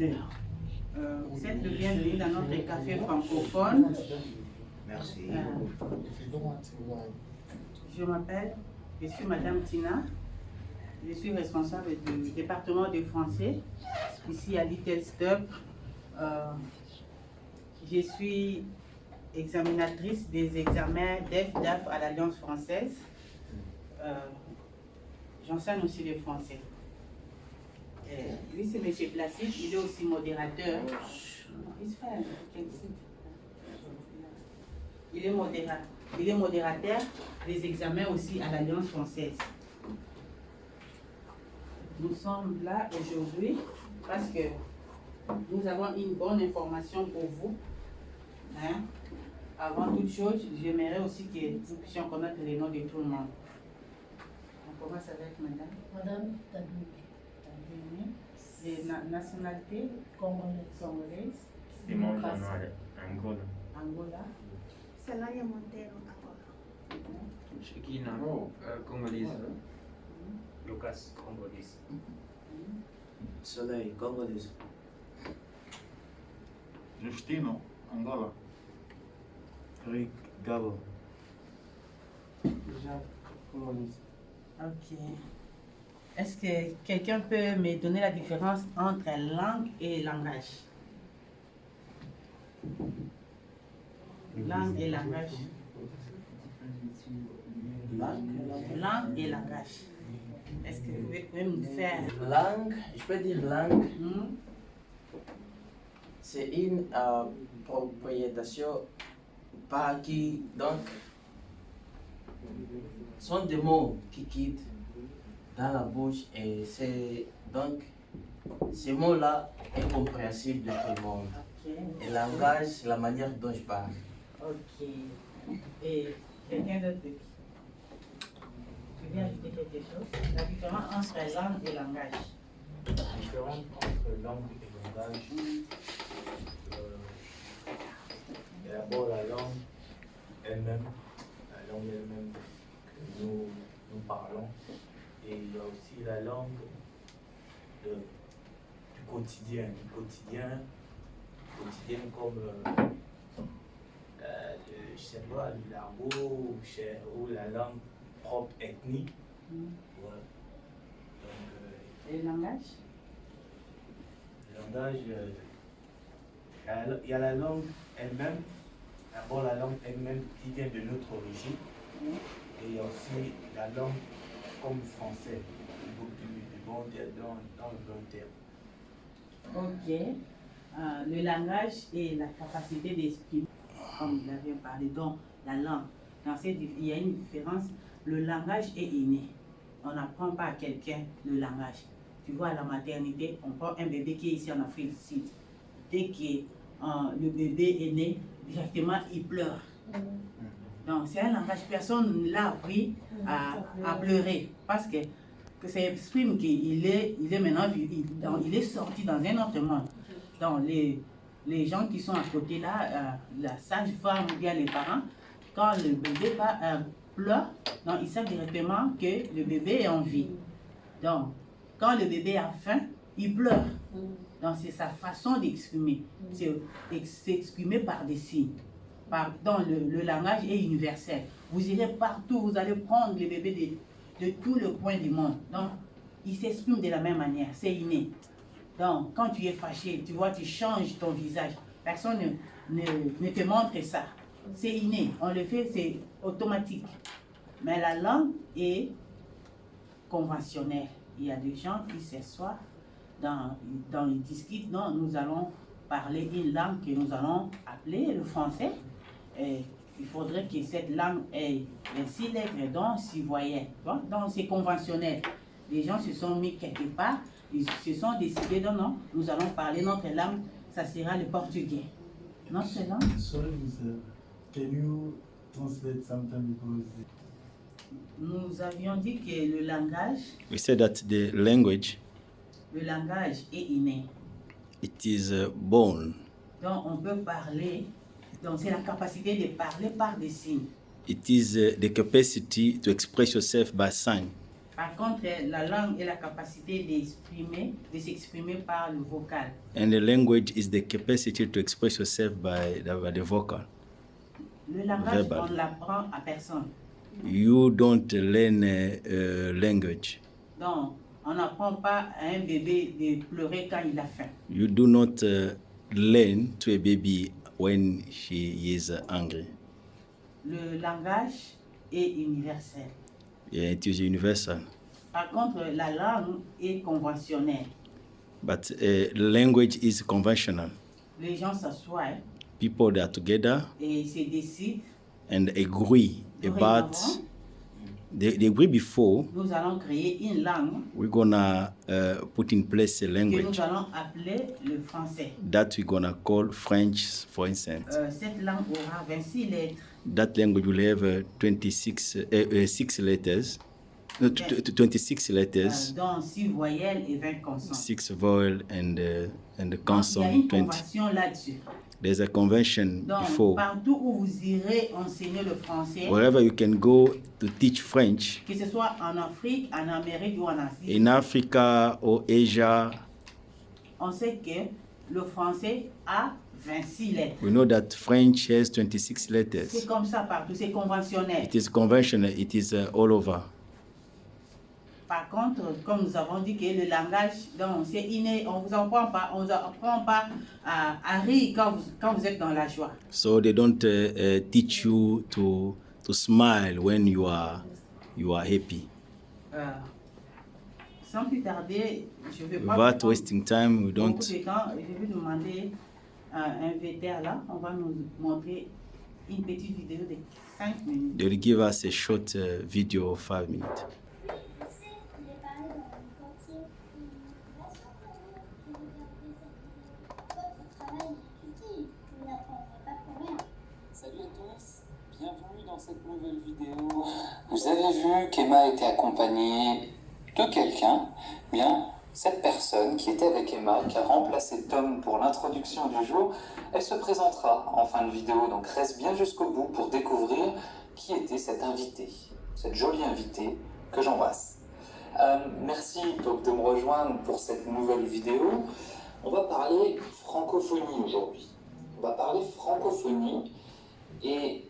Vous êtes le bienvenu dans notre café francophone. Merci. Je m'appelle, je suis Madame Tina. Je suis responsable du département de français ici à Little Stop. Je suis examinatrice des examens d'EF-DAF à l'Alliance française. J'enseigne aussi le français. Lui, c'est M. Placide, il est aussi modérateur. Il est modérateur des examens aussi à l'Alliance française. Nous sommes là aujourd'hui parce que nous avons une bonne information pour vous. Hein? Avant toute chose, j'aimerais aussi que nous puissions connaître les noms de tout le monde. On commence avec madame. Madame Tadouni. Les nationalités congolaises. Simon January, Angola. Angola. Celaya Montero, Angola. Shekina, Congolese. Lucas, Congolese. Soleil, Congolese. Justino, Angola. Rick, Gabo. Jacques, Congolese. Ok. Est-ce que quelqu'un peut me donner la différence entre langue et langage? Langue et langage. Langue et langage. Est-ce que vous pouvez me faire? Langue, je peux dire langue, Hmm? c'est une propriétation pas qui, donc, sont des mots qui quittent dans la bouche et c'est donc, ces mots-là est compréhensible de tout le monde. Ok. Et langage, c'est la manière dont je parle. Ok. Et quelqu'un d'autre? Tu viens ajouter quelque chose? La différence entre langue et langage. La différence entre langue et langage, il y a d'abord la langue elle-même que nous parlons, et il y a aussi la langue du quotidien comme je sais pas, l'argot ou la langue propre ethnique. Ouais. Donc, Et le langage? le langage, il y a la langue elle-même, d'abord la langue elle-même qui vient de notre origine, et il y a aussi la langue comme français, dans le bon terme. Ok. Le langage et la capacité d'exprimer, comme vous l'avez parlé, donc la langue. Il y a une différence. Le langage est inné. On n'apprend pas à quelqu'un le langage. Tu vois, à la maternité, on prend un bébé qui est ici en Afrique du Sud. Dès que le bébé est né, directement, il pleure. Donc, c'est un langage, personne ne l'a appris à pleurer. Parce que ça exprime qu'il est maintenant, il est sorti dans un autre monde. Donc, les gens qui sont à côté là, la sage-femme ou bien les parents, quand le bébé pleure, donc, ils savent directement que le bébé est en vie. Donc, quand le bébé a faim, il pleure. Donc, c'est sa façon d'exprimer. C'est exprimer par des signes. Donc, le langage est universel. Vous irez partout, vous allez prendre les bébés de tous les coins du monde. Donc, ils s'expriment de la même manière. C'est inné. Donc, quand tu es fâché, tu vois, tu changes ton visage. Personne ne te montre ça. C'est inné. On le fait, c'est automatique. Mais la langue est conventionnelle. Il y a des gens qui s'assoient dans les disques. Non, nous allons parler une langue que nous allons appeler le français. Et il faudrait que cette langue ait 6 lettres, donc 6 voyelles. Donc, c'est conventionnel. Les gens se sont mis quelque part. Ils se sont décidés, non, nous allons parler notre langue, ça sera le portugais. Notre langue? Sorry, sir. Can you translate sometime because Nous avions dit que le langage, We said that the language, le langage est inné. it is born. Donc, on peut parler, donc c'est la capacité de parler par des signes. It is the capacity to express yourself by sign. Par contre, la langue est la capacité de s'exprimer par le vocal. And the language is the capacity to express yourself by the vocal. Le langage, Verbal. on l'apprend à personne. You don't learn language. Donc, on n'apprend pas à un bébé de pleurer quand il a faim. You do not learn to a baby when she is hungry. Le langage est universel. Yeah, it is universal. Par contre, la langue est conventionnelle. But language is conventional. Les gens s'assoient People that are together et se décident. and agree about. Dorénavant, They agree before nous allons créer une langue we're gonna put in place a que language nous allons appeler le français. that we're gonna call French, for instance. Cette langue aura 26 lettres. That language will have 6 letters, 26 letters, Dont 6 voyelles et 20 consonnes. 6 vowel and the Il y a consonant une 20. convention là-dessus. There's a convention Donc, before. partout où vous irez enseigner le français, Wherever you can go to teach French, que ce soit en Afrique, en Amérique ou en Asie, in Africa or Asia, on sait que le français a 26 lettres. we know that French has 26 C'est letters. comme ça partout, c'est conventionnel. It is conventional, it is all over. Par contre, comme nous avons dit que le langage, donc c'est inné, on vous apprend pas à rire quand vous êtes dans la joie. So they don't teach you to smile when you are happy. Sans plus tarder, je vais pas Without prendre wasting time, we beaucoup don't. de temps. Je vais demander à un vétérinaire là, on va nous montrer une petite vidéo de 5 minutes. They will give us a short video of 5 minutes. Salut à tous, bienvenue dans cette nouvelle vidéo. Vous avez vu qu'Emma était accompagnée de quelqu'un. Bien, cette personne qui était avec Emma, qui a remplacé Tom pour l'introduction du jour, elle se présentera en fin de vidéo. Donc reste bien jusqu'au bout pour découvrir qui était cette invitée, cette jolie invitée que j'embrasse. Merci donc de me rejoindre pour cette nouvelle vidéo. On va parler francophonie aujourd'hui. On va parler francophonie et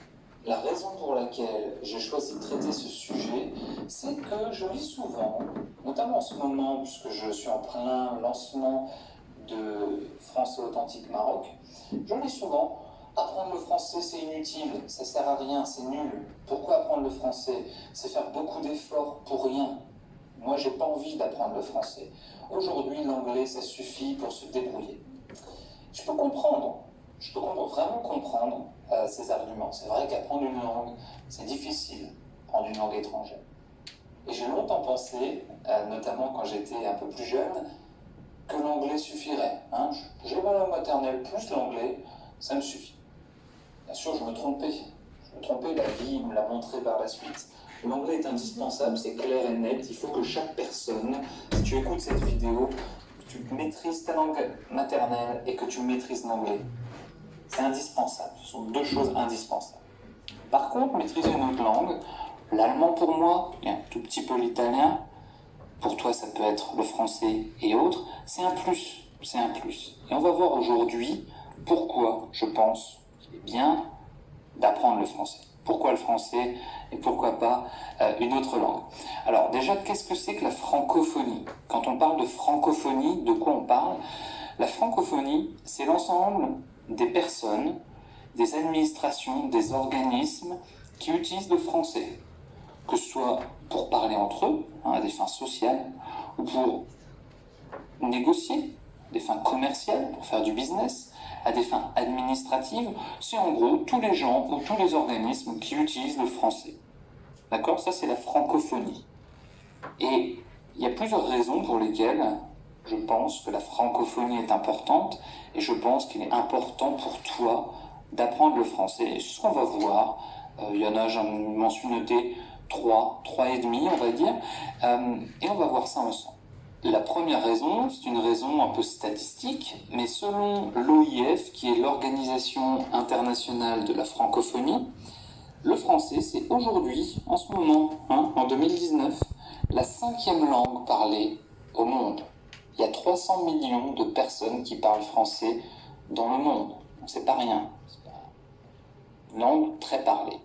la raison pour laquelle j'ai choisi de traiter ce sujet, c'est que je lis souvent, notamment en ce moment, puisque je suis en plein lancement de Français Authentique Maroc, je lis souvent apprendre le français c'est inutile, ça sert à rien, c'est nul. Pourquoi apprendre le français? C'est faire beaucoup d'efforts pour rien. Moi, j'ai pas envie d'apprendre le français. Aujourd'hui, l'anglais, ça suffit pour se débrouiller. Je peux vraiment comprendre ces arguments. C'est vrai qu'apprendre une langue, c'est difficile, apprendre une langue étrangère. Et j'ai longtemps pensé, notamment quand j'étais un peu plus jeune, que l'anglais suffirait. J'ai ma langue maternelle plus l'anglais, ça me suffit. Bien sûr, je me trompais. La vie me l'a montré par la suite. L'anglais est indispensable, c'est clair et net. Il faut que chaque personne, si tu écoutes cette vidéo, que tu maîtrises ta langue maternelle et que tu maîtrises l'anglais. C'est indispensable. Ce sont deux choses indispensables. Par contre, maîtriser une autre langue, l'allemand pour moi, et un tout petit peu l'italien, pour toi ça peut être le français et autres, c'est un plus. C'est un plus. Et on va voir aujourd'hui pourquoi je pense qu'il est bien d'apprendre le français. Pourquoi le français et pourquoi pas une autre langue. Alors déjà, qu'est-ce que c'est que la francophonie? Quand on parle de francophonie, de quoi on parle? La francophonie, c'est l'ensemble des personnes, des administrations, des organismes qui utilisent le français, que ce soit pour parler entre eux, à des fins sociales, ou pour négocier, à des fins commerciales, pour faire du business, à des fins administratives. C'est en gros tous les gens ou tous les organismes qui utilisent le français. D'accord? Ça, c'est la francophonie. Et il y a plusieurs raisons pour lesquelles je pense que la francophonie est importante et je pense qu'il est important pour toi d'apprendre le français. Et c'est ce qu'on va voir. Il y en a, je m'en suis noté 3 et demi, on va dire. Et on va voir ça ensemble. La première raison, c'est une raison un peu statistique, mais selon l'OIF, qui est l'Organisation internationale de la francophonie, le français, c'est aujourd'hui, en ce moment, en 2019, la 5e langue parlée au monde. Il y a 300 millions de personnes qui parlent français dans le monde. Donc c'est pas rien. C'est pas une langue très parlée.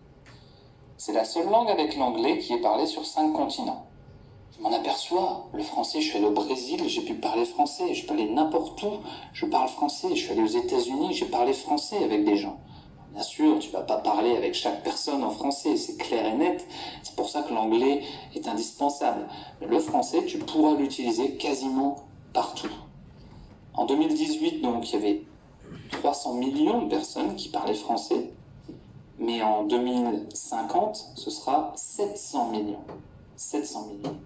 C'est la seule langue avec l'anglais qui est parlée sur 5 continents. Je m'en aperçois. Le français, je suis allé au Brésil, j'ai pu parler français. Je peux aller n'importe où, je parle français. Je suis allé aux États-Unis, j'ai parlé français avec des gens. Bien sûr, tu vas pas parler avec chaque personne en français, c'est clair et net. C'est pour ça que l'anglais est indispensable. Mais le français, tu pourras l'utiliser quasiment partout. En 2018, donc, il y avait 300 millions de personnes qui parlaient français. Mais en 2050, ce sera 700 millions. 700 millions.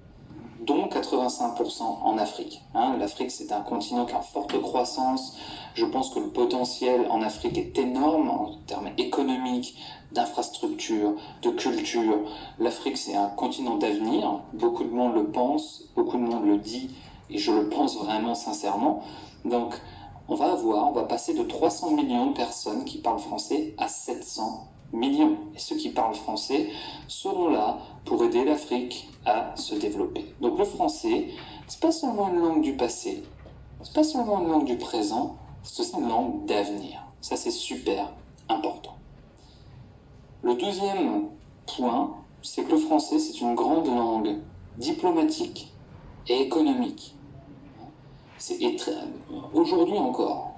Dont 85% en Afrique. L'Afrique, c'est un continent qui a une forte croissance. Je pense que le potentiel en Afrique est énorme en termes économiques, d'infrastructures, de culture. L'Afrique, c'est un continent d'avenir. Beaucoup de monde le pense, beaucoup de monde le dit, et je le pense vraiment sincèrement. Donc, on va passer de 300 millions de personnes qui parlent français à 700 millions. Et ceux qui parlent français seront là pour aider l'Afrique à se développer. Donc le français, c'est pas seulement une langue du passé, c'est pas seulement une langue du présent, c'est aussi une langue d'avenir. Ça, c'est super important. Le deuxième point, c'est que le français, c'est une grande langue diplomatique et économique. Aujourd'hui encore,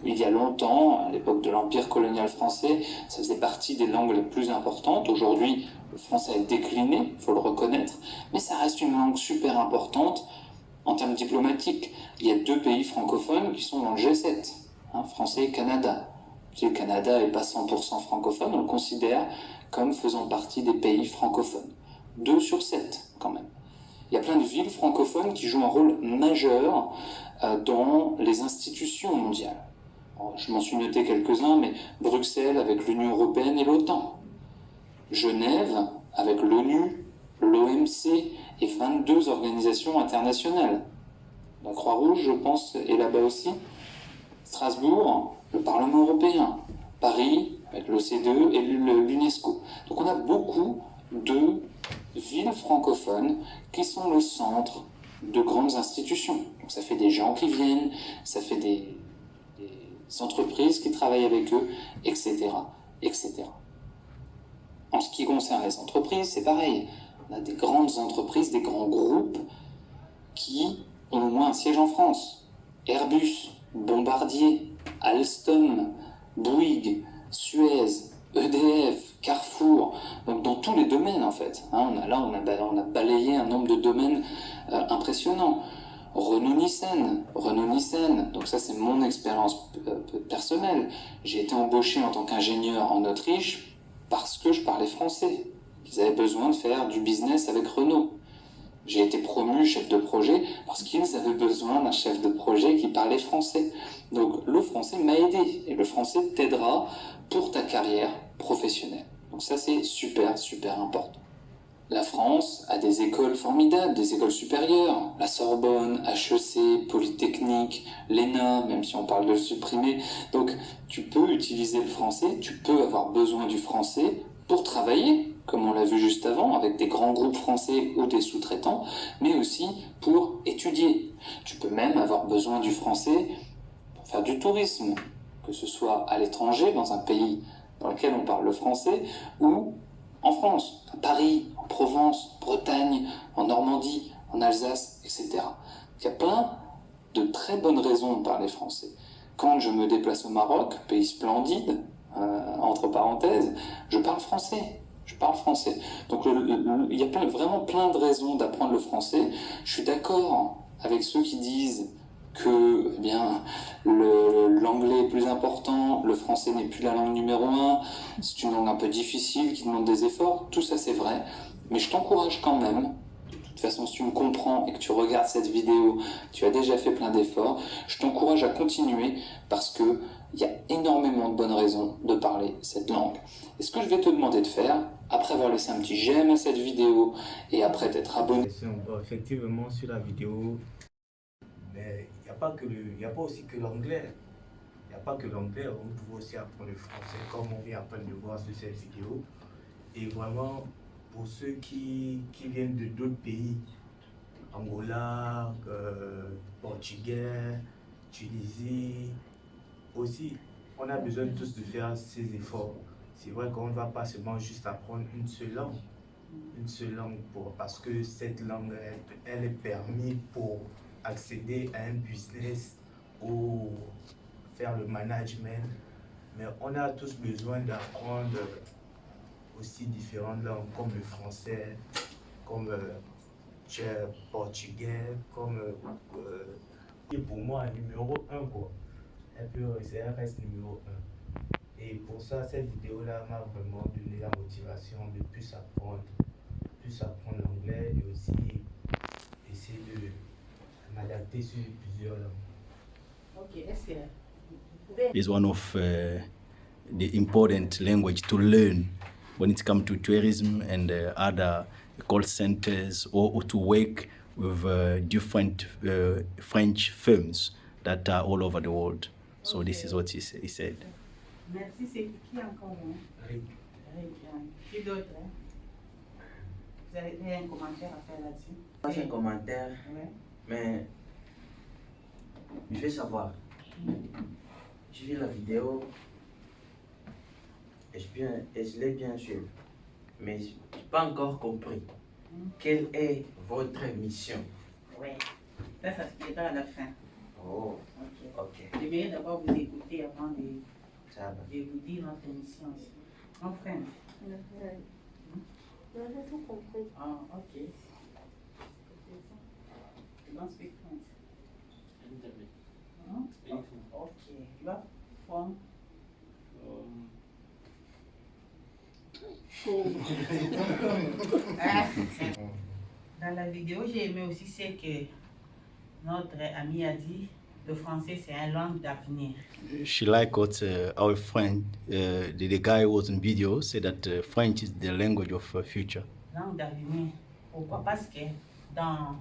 il y a longtemps, à l'époque de l'Empire colonial français, ça faisait partie des langues les plus importantes. Aujourd'hui, le français a décliné, il faut le reconnaître, mais ça reste une langue super importante en termes diplomatiques. Il y a 2 pays francophones qui sont dans le G7, français et Canada. Si le Canada n'est pas 100% francophone, on le considère comme faisant partie des pays francophones. 2 sur 7, quand même. Il y a plein de villes francophones qui jouent un rôle majeur dans les institutions mondiales. Alors, je m'en suis noté quelques-uns, mais Bruxelles avec l'Union européenne et l'OTAN. Genève avec l'ONU, l'OMC et 22 organisations internationales. La Croix-Rouge, je pense, est là-bas aussi. Strasbourg, le Parlement européen. Paris avec l'OCDE et l'UNESCO. Donc on a beaucoup de villes francophones qui sont le centre de grandes institutions. Donc ça fait des gens qui viennent, ça fait des entreprises qui travaillent avec eux, etc., etc. En ce qui concerne les entreprises, c'est pareil. On a des grandes entreprises, des grands groupes qui ont au moins un siège en France. Airbus, Bombardier, Alstom, Bouygues, Suez, EDF, Carrefour, donc dans tous les domaines en fait. On a balayé un nombre de domaines impressionnant. Renault-Nissan, donc ça c'est mon expérience personnelle. J'ai été embauché en tant qu'ingénieur en Autriche parce que je parlais français. Ils avaient besoin de faire du business avec Renault. J'ai été promu chef de projet parce qu'ils avaient besoin d'un chef de projet qui parlait français. Donc le français m'a aidé et le français t'aidera pour ta carrière professionnelle. Donc ça c'est super, super important. La France a des écoles formidables, des écoles supérieures. La Sorbonne, HEC, Polytechnique, l'ENA, même si on parle de le supprimer. Donc tu peux utiliser le français, tu peux avoir besoin du français pour travailler, comme on l'a vu juste avant, avec des grands groupes français ou des sous-traitants, mais aussi pour étudier. Tu peux même avoir besoin du français pour faire du tourisme, que ce soit à l'étranger, dans un pays dans lequel on parle le français, ou en France, à Paris, en Provence, Bretagne, en Normandie, en Alsace, etc. Il y a plein de très bonnes raisons de parler français. Quand je me déplace au Maroc, pays splendide, entre parenthèses, je parle français. Donc il y a vraiment plein de raisons d'apprendre le français. Je suis d'accord avec ceux qui disent que l'anglais est plus important, le français n'est plus la langue numéro 1, c'est une langue un peu difficile qui demande des efforts, tout ça c'est vrai, mais je t'encourage quand même, de toute façon si tu me comprends et que tu regardes cette vidéo, tu as déjà fait plein d'efforts, je t'encourage à continuer parce que il y a énormément de bonnes raisons de parler cette langue. Et ce que je vais te demander de faire, après avoir laissé un petit j'aime à cette vidéo et après t'être abonné... Effectivement sur la vidéo, mais il n'y a pas aussi que l'anglais. Il n'y a pas que l'anglais, on peut aussi apprendre le français comme on vient à peine de voir sur cette vidéo. Et vraiment, pour ceux qui viennent de d'autres pays, Angola, Portugais, Tunisie. Aussi, on a besoin tous de faire ces efforts. C'est vrai qu'on ne va pas seulement juste apprendre une seule langue parce que cette langue, elle est permise pour accéder à un business ou faire le management. Mais on a tous besoin d'apprendre aussi différentes langues comme le français, comme portugais, comme et pour moi numéro 1 quoi. C'est un reste numéro 1. Et pour ça, cette vidéo-là m'a vraiment donné la motivation de plus apprendre l'anglais et aussi essayer de m'adapter sur plusieurs langues. Ok, est-ce que vous pouvez... Is one of the important language to learn when it comes to tourism and other call centers or to work with different French firms that are all over the world. So this is what he said. Merci, c'est qui encore? Rick. Qui d'autre? Vous avez un commentaire à faire là-dessus? Pas un commentaire, Ouais. mais je veux savoir. J'ai vu la vidéo et je l'ai bien suivi, mais je n'ai pas encore compris. Quelle est votre mission? Oui, ça s'expliquera à la fin. Oh, Ok. ok. Je vais d'abord vous écouter avant de Ça va. vous dire notre mission ici. En French. On a tout compris. Ah, ok. You don't speak French? Huh? Okay. You are from? Dans la vidéo, j'ai aimé aussi ce que notre ami a dit. Le français, c'est une langue d'avenir. She liked what our friend, the guy who was in video, said that French is the language of future. Langue d'avenir. Pourquoi? Parce que dans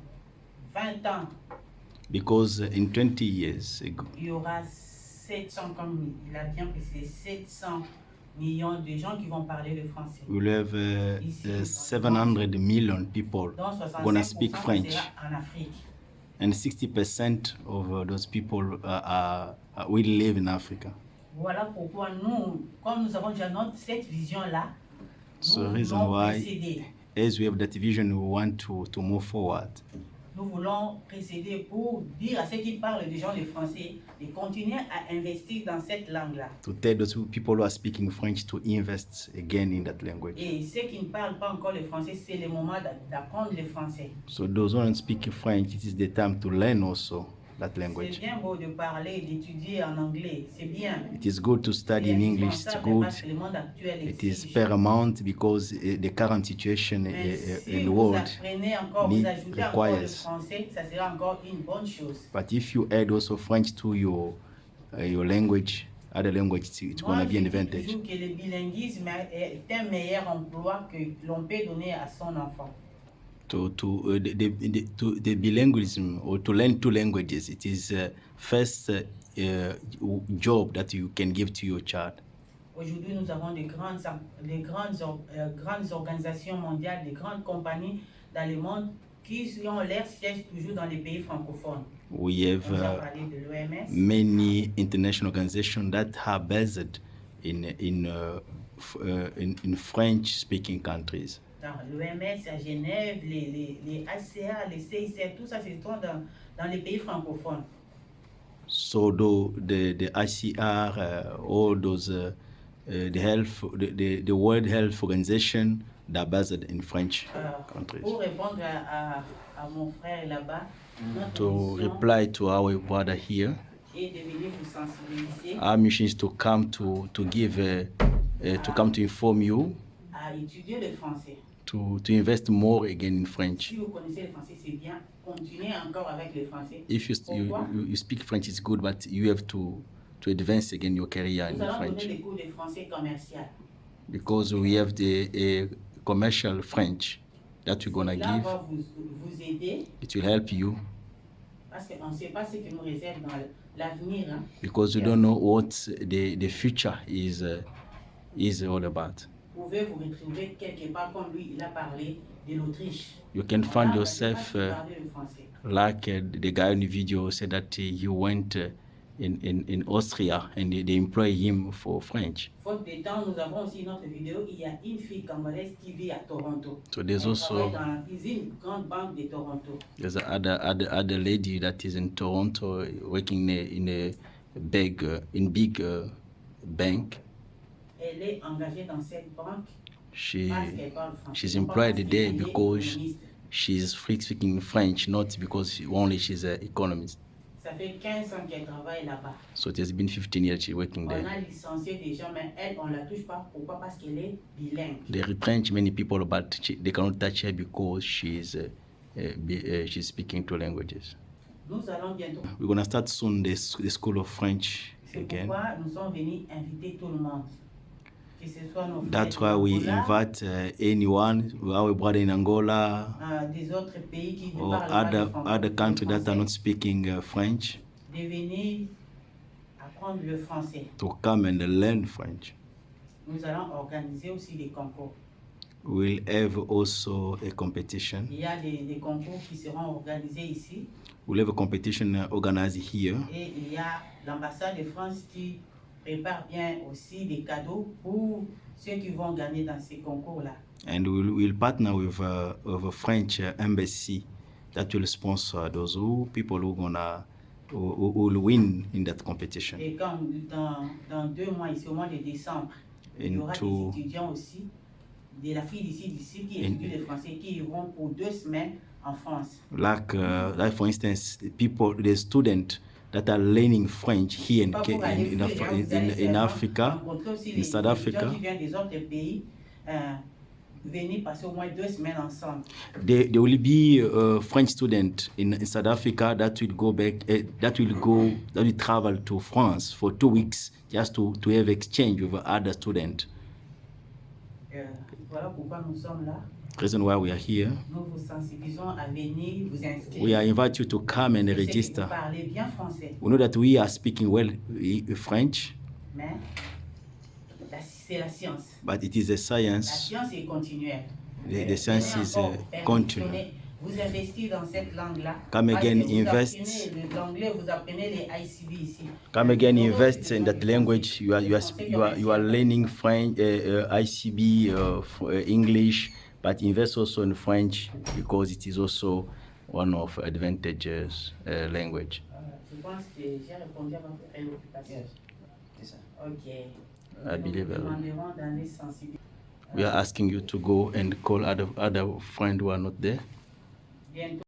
20 ans, Because in 20 years ago, il y aura 700, comme il a bien précisé, 700 millions de gens qui vont parler le français. we'll have 700 million people Donc gonna 65% speak French, sera en Afrique. and 60% of those people will live in Africa. Voilà pourquoi nous, comme nous avons déjà cette vision-là, So nous reason voulons why, précéder. as we have that vision, we want to move forward. Nous voulons précéder pour dire à ceux qui parlent déjà le français de continuer à investir dans cette langue-là. To tell those people who are speaking French to invest again in that language. Et ceux qui ne parlent pas encore le français, c'est le moment d'apprendre le français. So those who don't speak French, it is the time to learn also that C'est language. bien beau de parler, d'étudier en anglais, c'est bien. It is good to study in English, it's indispensable good. parce que le monde actuel It is exige. paramount because the current situation Mais in si the vous world apprenez encore, vous need, ajoutez encore le requires. français, ça sera encore une bonne chose. But if you add also French to your language, other language, it's Moi, going to be je an dis advantage. toujours que le bilinguisme est un meilleur emploi que l'on peut donner à son enfant. The bilingualism or to learn two languages, it is first job that you can give to your child. Aujourd'hui, nous avons des grandes organisations mondiales, des grandes compagnies dans le monde qui ont leur siège toujours dans les pays francophones. We have On a parlé de l'OMS. many international organizations that are based in French-speaking countries. Dans l'OMS à Genève, les ACA, les CICR, tout ça, c'est dans les pays francophones. So the ICR, all those the World Health Organization, that are based in French countries. Pour répondre à mon frère là-bas, notre To mission reply to our brother here, est de venir vous sensibiliser our mission is to come to inform you à étudier le français. to invest more again in French. Si vous connaissez le français, c'est bien. Continuez encore avec le français. If Pourquoi? you speak French, it's good, but you have to advance again your career Nous in allons donner French, des cours de français commercial. because we have the commercial French that we're gonna Là, on give. va vous aider It will help you parce qu'on ne sait pas ce que nous réserve dans l'avenir. Hein. because you don't know what the future is all about. Vous pouvez vous retrouver quelque part comme lui, il a parlé de l'Autriche. You can find Voilà, yourself parce que je parlais le français. like the guy in the video said that he went in Austria and they employ him for French. Faute de temps, nous avons aussi une autre vidéo. Il y a une fille congolaise qui vit à Toronto. So there's Elle also travaille dans une grande banque de Toronto. there's other lady that is in Toronto working in a big bank. Elle est engagée dans cette banque She parce qu'elle parle français. she's Non pas employed parce there qu'elle est because économiste. she's speaking French, not because only she's an economist. Ça fait 15 ans qu'elle travaille là-bas. So it has been 15 years she's working On there. a licencié des gens, mais elle, on ne la touche pas. Pourquoi? Parce qu'elle est bilingue. They retrench many people, but they cannot touch her because she's speaking two languages. Nous allons bientôt. We're gonna start soon the School of French C'est again. pourquoi nous sommes venus inviter tout le monde. Que ce soit nos frères That's why we d'Angola, invite anyone, our brother in Angola des autres pays qui ne or parlent pas le other countries that are français, not speaking French de venir apprendre le français. to come and learn French. Nous allons organiser aussi des concours. We'll have also a competition. Il y a des concours qui seront organisés ici We'll have a competition organized here. et il y a l'ambassade de France qui prépare bien aussi des cadeaux pour ceux qui vont gagner dans ces concours-là. And we'll partner with a French embassy that will sponsor those people who will win in that competition. Et comme dans 2 mois, ici au mois de décembre, il y aura Into- des étudiants aussi, de la fille d'ici qui étudient le français, qui iront pour 2 semaines en France. Like for instance, the students that are learning French here in Pas pour aller fuir, hein, vous allez seulement Africa, rencontrer aussi in les South étudiants Africa. qui viennent des autres pays, venir passer au moins 2 semaines ensemble. There will be a French student in South Africa that will go back, that will travel to France for 2 weeks just to have exchange with other students. Voilà pourquoi nous sommes là. Reason why we are here. Nous vous sensibilisons à venir vous inscrire. We invite you to come and Je sais que register. vous parlez bien français, We know that we are speaking well French, mais c'est la science. but it is a La science. science est continuelle. The science Venez is encore continue. perfectionner, vous investir dans cette langue-là. Come Parce que again, vous invest. apprenez l'anglais, vous apprenez les ICB ici. Come again, Nous avons invest aussi in des that gens language. You are learning French, ICB, English, but invest also in French because it is also one of advantages language. Je pense que j'ai répondu à votre préoccupation. C'est ça. Ok. I believe Nous demanderons d'aller sensibiliser. we are asking you to go and call other friends who are not there. Bientôt.